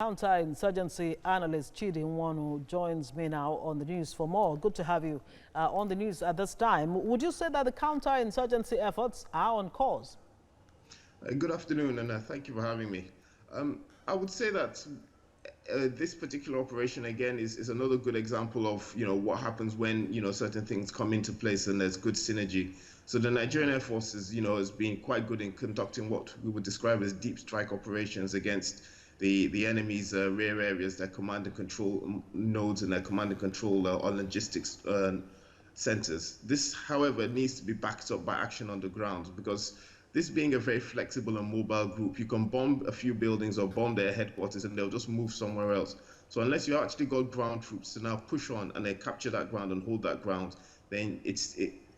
Counterinsurgency analyst Chidi Nwanu joins me now on the news for more. Good to have you on the news at this time. Would you say that the counterinsurgency efforts are on course? Good afternoon, and thank you for having me. I would say that this particular operation again is another good example of what happens when certain things come into place and there's good synergy. So the Nigerian Air Force has been quite good in conducting what we would describe as deep strike operations against the enemy's rear areas, their command and control nodes and their command and control or logistics centers. This, however, needs to be backed up by action on the ground, because this being a very flexible and mobile group, you can bomb a few buildings or bomb their headquarters and they'll just move somewhere else. So unless you actually got ground troops to now push on and then capture that ground and hold that ground, then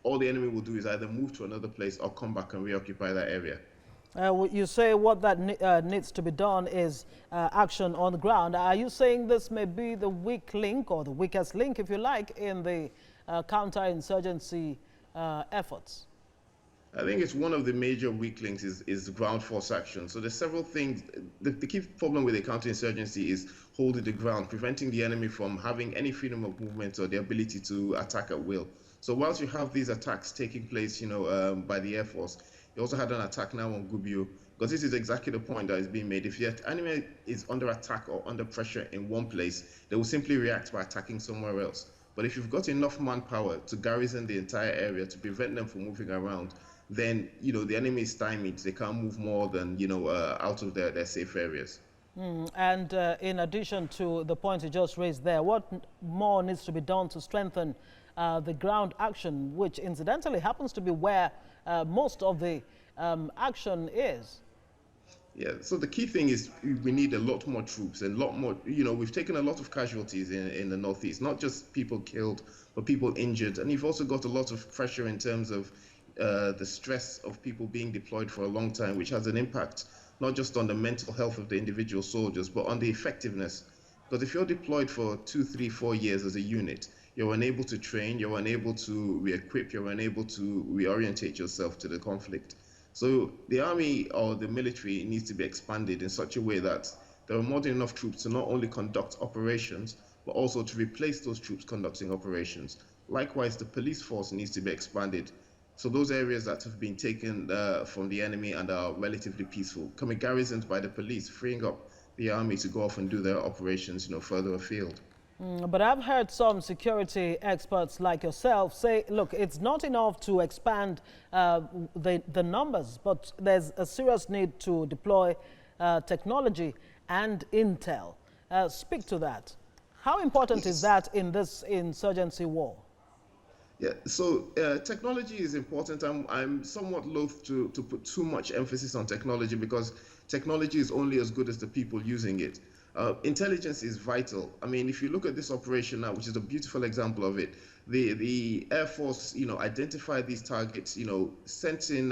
all the enemy will do is either move to another place or come back and reoccupy that area. You say what that needs to be done is action on the ground. Are you saying this may be the weak link, or the weakest link, if you like, in the counterinsurgency efforts? I think it's one of the major weak links is ground force action. So there's several things. The key problem with the counterinsurgency is holding the ground, preventing the enemy from having any freedom of movement or the ability to attack at will. So whilst you have these attacks taking place, by the Air Force, you also had an attack now on Gubbio, because this is exactly the point that is being made. If the enemy is under attack or under pressure in one place, they will simply react by attacking somewhere else. But if you've got enough manpower to garrison the entire area to prevent them from moving around, then the enemy is stymied. They can't move more than out of their safe areas. And in addition to the points you just raised there, what more needs to be done to strengthen the ground action, which incidentally happens to be where most of the action is? Yeah, so the key thing is we need a lot more troops and a lot more, we've taken a lot of casualties in the Northeast, not just people killed, but people injured. And you've also got a lot of pressure in terms of the stress of people being deployed for a long time, which has an impact not just on the mental health of the individual soldiers, but on the effectiveness. Because if you're deployed for 2, 3, 4 years as a unit, you're unable to train, you're unable to re-equip, you're unable to reorientate yourself to the conflict. So the army or the military needs to be expanded in such a way that there are more than enough troops to not only conduct operations, but also to replace those troops conducting operations. Likewise, the police force needs to be expanded. So those areas that have been taken from the enemy and are relatively peaceful can be garrisoned by the police, freeing up the army to go off and do their operations, further afield. But I've heard some security experts like yourself say, look, it's not enough to expand the numbers, but there's a serious need to deploy technology and intel. Speak to that. How important is that in this insurgency war? Yeah, so technology is important. I'm somewhat loath to put too much emphasis on technology, because technology is only as good as the people using it. Intelligence is vital. I mean, if you look at this operation now, which is a beautiful example of it, the Air Force, identified these targets, sent in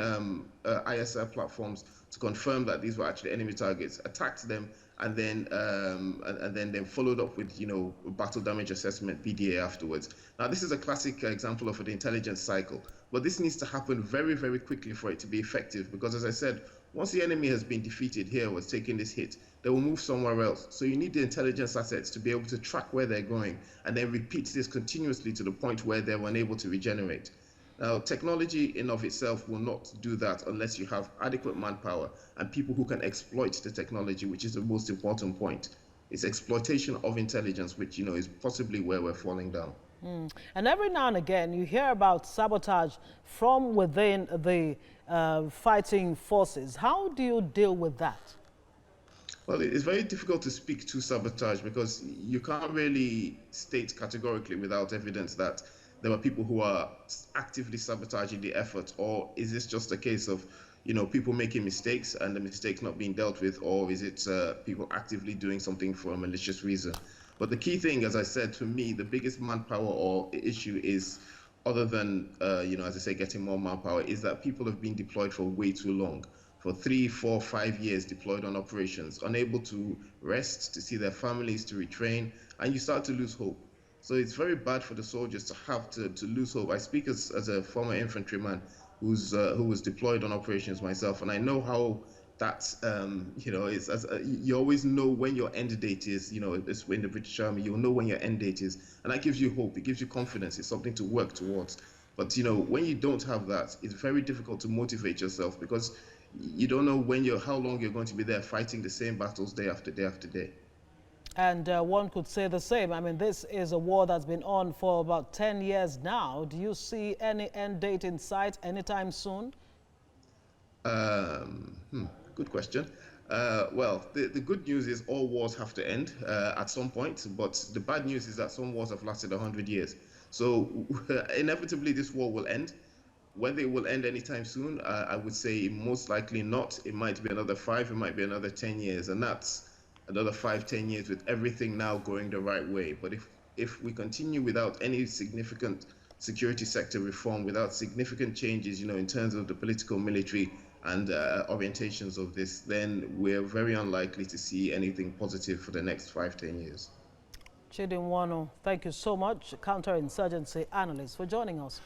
ISR platforms to confirm that these were actually enemy targets, attacked them, and then followed up with battle damage assessment, BDA, afterwards. Now this is a classic example of an intelligence cycle, but this needs to happen very, very quickly for it to be effective, because as I said, once the enemy has been defeated here, was taking this hit, they will move somewhere else. So you need the intelligence assets to be able to track where they're going and then repeat this continuously to the point where they're unable to regenerate. Now, technology in of itself will not do that unless you have adequate manpower and people who can exploit the technology, which is the most important point. It's exploitation of intelligence, which is possibly where we're falling down. And every now and again, you hear about sabotage from within the fighting forces. How do you deal with that? Well, it's very difficult to speak to sabotage, because you can't really state categorically without evidence that there are people who are actively sabotaging the effort, or is this just a case of people making mistakes and the mistakes not being dealt with, or is it people actively doing something for a malicious reason? But the key thing, as I said, to me, the biggest manpower or issue is, other than as I say, getting more manpower, is that people have been deployed for way too long, for 3, 4, 5 years deployed on operations, unable to rest, to see their families, to retrain, and you start to lose hope. So it's very bad for the soldiers to have to lose hope. I speak as a former infantryman who was deployed on operations myself, and I know how that's you know, it's as you always know when your end date is. You know, it's in the British Army, you'll know when your end date is, and that gives you hope. It gives you confidence. It's something to work towards. But you know, when you don't have that, it's very difficult to motivate yourself because you don't know how long you're going to be there fighting the same battles day after day after day. And one could say the same. I mean, this is a war that's been on for about 10 years now. Do you see any end date in sight anytime soon? Good question. Well, the good news is all wars have to end at some point, but the bad news is that some wars have lasted 100 years. So inevitably, this war will end. Whether it will end anytime soon, I would say most likely not. It might be another 5, it might be another 10 years, and that's another 5, 10 years with everything now going the right way. But if we continue without any significant security sector reform, without significant changes, you know, in terms of the political, military, and orientations of this, then we're very unlikely to see anything positive for the next 5, 10 years. Chidinwano, thank you so much, counterinsurgency analyst, for joining us.